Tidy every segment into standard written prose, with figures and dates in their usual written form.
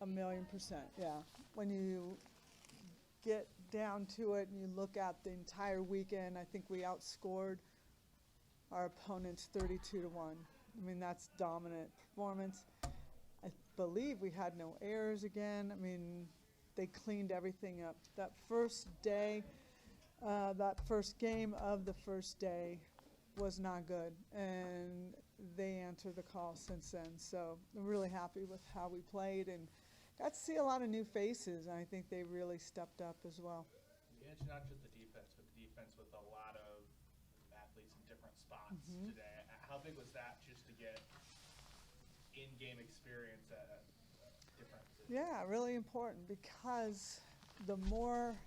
1,000,000%, yeah. When you get down to it and you look at the entire weekend, I think we outscored our opponents 32-1. I mean, that's dominant performance. I believe we had no errors again. I mean, they cleaned everything up. That first day, that first game of the first day was not good, and they answered the call since then. So I'm really happy with how we played and got to see a lot of new faces, and I think they really stepped up as well. You mentioned not just the defense, but the defense with a lot of athletes in different spots today. How big was that just to get in-game experience at different positions? Yeah, really important, because the more,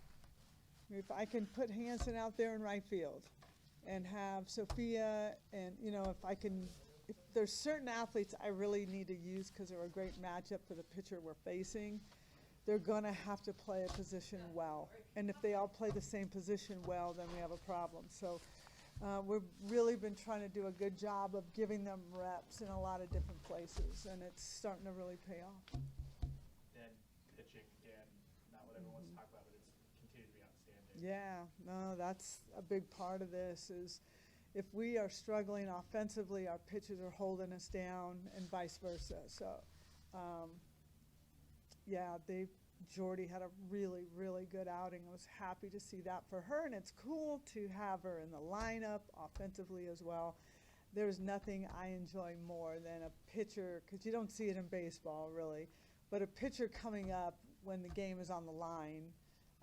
if I can put Hanson out there in right field and have Sophia, and if there's certain athletes I really need to use because they're a great matchup for the pitcher we're facing, they're going to have to play a position well. And if they all play the same position well, then we have a problem. So we've really been trying to do a good job of giving them reps in a lot of different places, and it's starting to really pay off. And pitching, again, not what everyone wants to talk about, but it's continued to be outstanding. Yeah, no, that's a big part of this is if we are struggling offensively, our pitchers are holding us down and vice versa. So, Jordy had a really, really good outing. I was happy to see that for her, and it's cool to have her in the lineup offensively as well. There's nothing I enjoy more than a pitcher, because you don't see it in baseball really, but a pitcher coming up when the game is on the line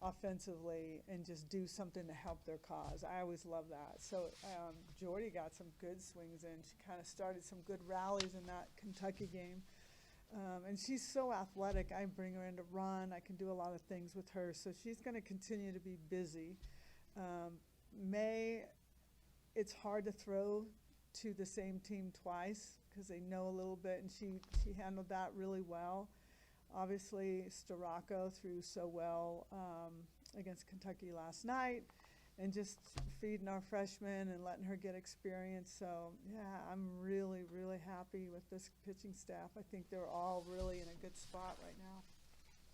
offensively and just do something to help their cause. I always love that. So Jordy got some good swings in. She kind of started some good rallies in that Kentucky game. And she's so athletic. I bring her in to run. I can do a lot of things with her. So she's going to continue to be busy. May, it's hard to throw to the same team twice because they know a little bit, and she handled that really well. Obviously, Staracco threw so well against Kentucky last night, and just feeding our freshmen and letting her get experience. So, yeah, I'm really, really happy with this pitching staff. I think they're all really in a good spot right now.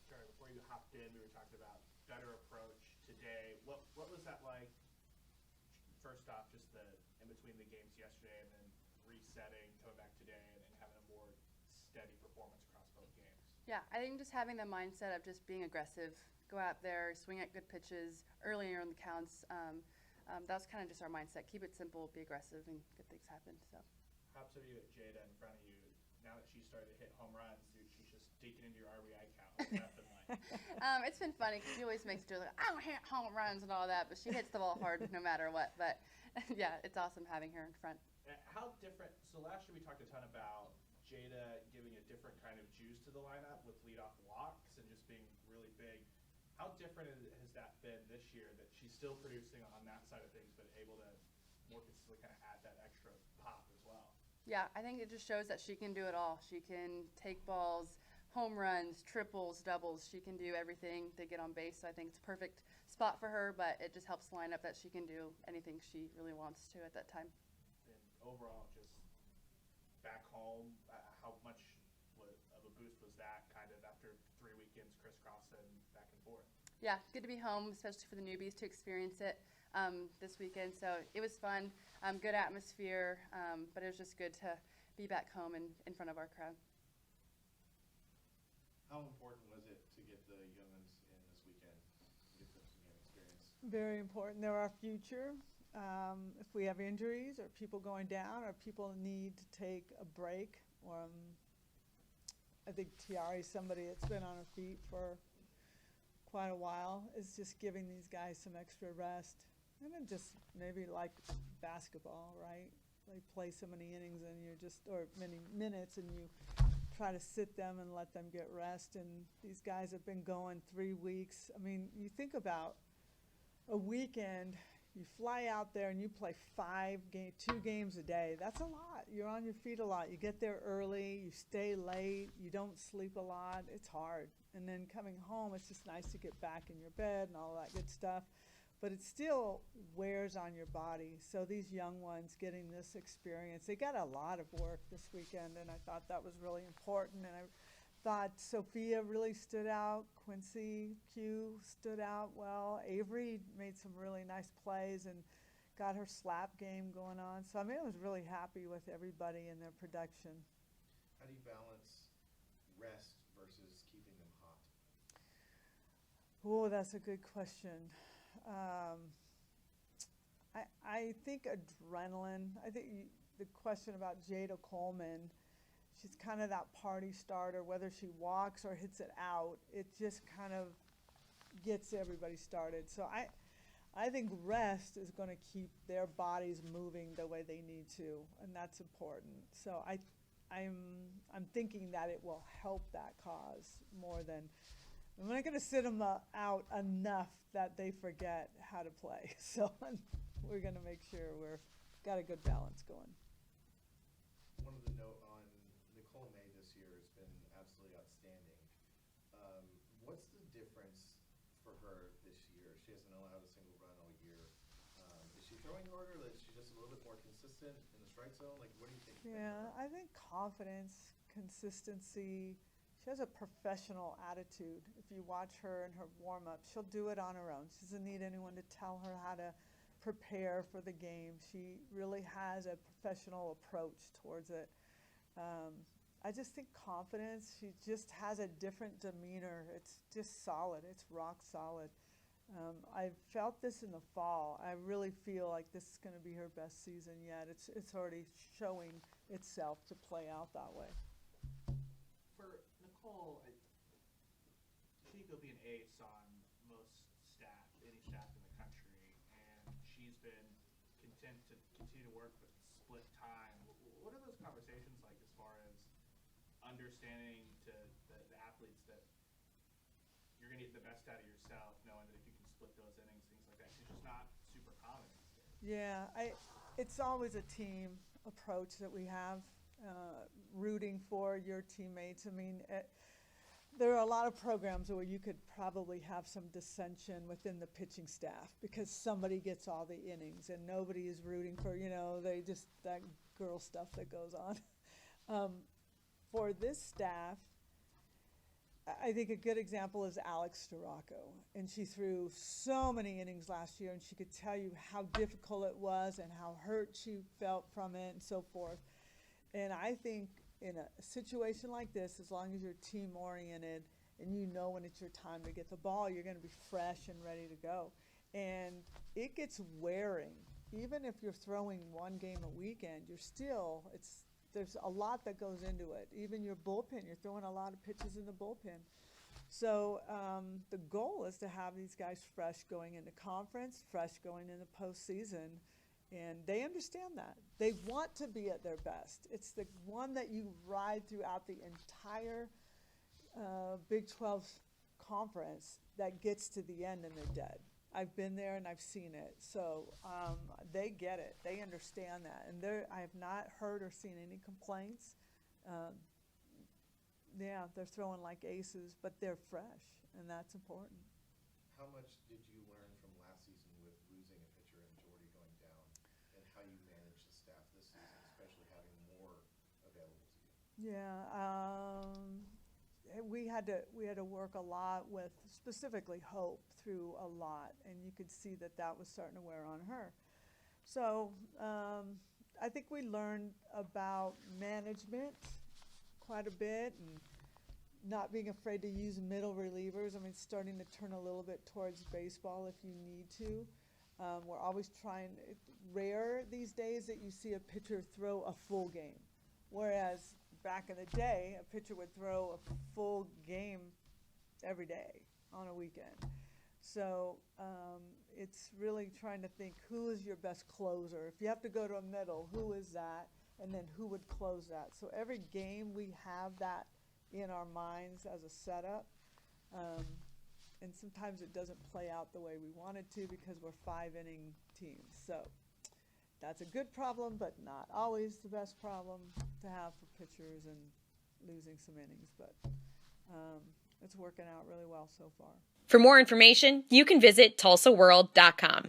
Sorry, before you hopped in, we were talking about better approach today. What was that like? First off, just the in between the games yesterday and then resetting, coming back today and having a more steady performance across both games. Yeah, I think just having the mindset of just being aggressive, go out there, swing at good pitches earlier in the counts. That's kind of just our mindset. Keep it simple, be aggressive, and good things happen. So. Props of you at Jada in front of you. Now that she's started to hit home runs, she's just digging into your RBI count. What's that been like? It's been funny because she always makes it like, I don't hit home runs and all that, but she hits the ball hard no matter what. But, yeah, it's awesome having her in front. How different – so last year we talked a ton about Jada giving a different kind of juice to the lineup with leadoff walks and just being really big. How different has that been this year that she's still producing on that side of things but able to more consistently kind of add that extra pop as well? Yeah, I think it just shows that she can do it all. She can take balls, home runs, triples, doubles. She can do everything to get on base. So I think it's a perfect spot for her, but it just helps line up that she can do anything she really wants to at that time. And overall, just back home, how much of a boost was that kind of after 3 weekends crisscrossing back and forth? Yeah, good to be home, especially for the newbies to experience it this weekend. So it was fun, good atmosphere, but it was just good to be back home and in front of our crowd. How important was it to get the young ones in this weekend, get them some game experience? Very important. They're our future. If we have injuries or people going down or people need to take a break, or I think Tiare is somebody that's been on her feet for quite a while, is just giving these guys some extra rest. And then just maybe like basketball, right? They play so many innings and you're just, or many minutes, and you try to sit them and let them get rest. And these guys have been going 3 weeks. I mean, you think about a weekend, you fly out there and you play 2 games a day. That's a lot. You're on your feet a lot. You get there early, you stay late, you don't sleep a lot. It's hard. And then coming home, it's just nice to get back in your bed and all that good stuff. But it still wears on your body. So these young ones getting this experience, they got a lot of work this weekend, and I thought that was really important. And I thought Sophia really stood out. Quincy Q stood out well. Avery made some really nice plays and got her slap game going on. So, I mean, I was really happy with everybody in their production. How do you balance rest versus keeping them hot? Oh, that's a good question. I think adrenaline. I think the question about Jada Coleman, she's kind of that party starter. Whether she walks or hits it out, it just kind of gets everybody started. So I think rest is going to keep their bodies moving the way they need to, and that's important. So I'm thinking that it will help that cause more than I'm not going to sit them out enough that they forget how to play. So we're going to make sure we're got a good balance going. One of the note on Nicole May this year has been absolutely outstanding. What's the difference for her this year? She hasn't allowed a single run all year. Is she throwing harder? Is she just a little bit more consistent in the strike zone? Like, what do you think? Yeah, I think confidence, consistency. She has a professional attitude. If you watch her in her warm-up, she'll do it on her own. She doesn't need anyone to tell her how to prepare for the game. She really has a professional approach towards it. I just think confidence, she just has a different demeanor. It's just solid. It's rock solid. I felt this in the fall. I really feel like this is going to be her best season yet. It's already showing itself to play out that way. For Nicole, Chico being an ace on most staff, any staff in the country, and she's been content to continue to work with split time. What are those conversations like as far as understanding to the athletes that you're going to get the best out of yourself, knowing that if you can split those innings, things like that, 'cause it's just not super common these days. Yeah, it's always a team approach that we have, rooting for your teammates. I mean, there are a lot of programs where you could probably have some dissension within the pitching staff because somebody gets all the innings and nobody is rooting for, they just, that girl stuff that goes on. For this staff, I think a good example is Alex Storako, and she threw so many innings last year, and she could tell you how difficult it was and how hurt she felt from it and so forth. And I think in a situation like this, as long as you're team-oriented and you know when it's your time to get the ball, you're going to be fresh and ready to go. And it gets wearing. Even if you're throwing one game a weekend, there's a lot that goes into it. Even your bullpen, you're throwing a lot of pitches in the bullpen. So the goal is to have these guys fresh going into conference, fresh going into postseason, and they understand that. They want to be at their best. It's the one that you ride throughout the entire Big 12 conference that gets to the end and they're dead. I've been there and I've seen it. So they get it. They understand that. And I have not heard or seen any complaints. Yeah, they're throwing like aces, but they're fresh, and that's important. How much did you learn from last season with losing a pitcher and Jordy going down, and how you manage the staff this season, especially having more available to you? Yeah, we had to work a lot with specifically Hope through a lot, and you could see that was starting to wear on her. So I think we learned about management quite a bit, and not being afraid to use middle relievers. I mean, starting to turn a little bit towards baseball if you need to. We're always trying. It's rare these days that you see a pitcher throw a full game, whereas back in the day, a pitcher would throw a full game every day on a weekend. So it's really trying to think, who is your best closer? If you have to go to a middle, who is that? And then who would close that? So every game we have that in our minds as a setup. And sometimes it doesn't play out the way we want it to because we're 5-inning teams. So that's a good problem, but not always the best problem to have for pitchers and losing some innings. But it's working out really well so far. For more information, you can visit TulsaWorld.com.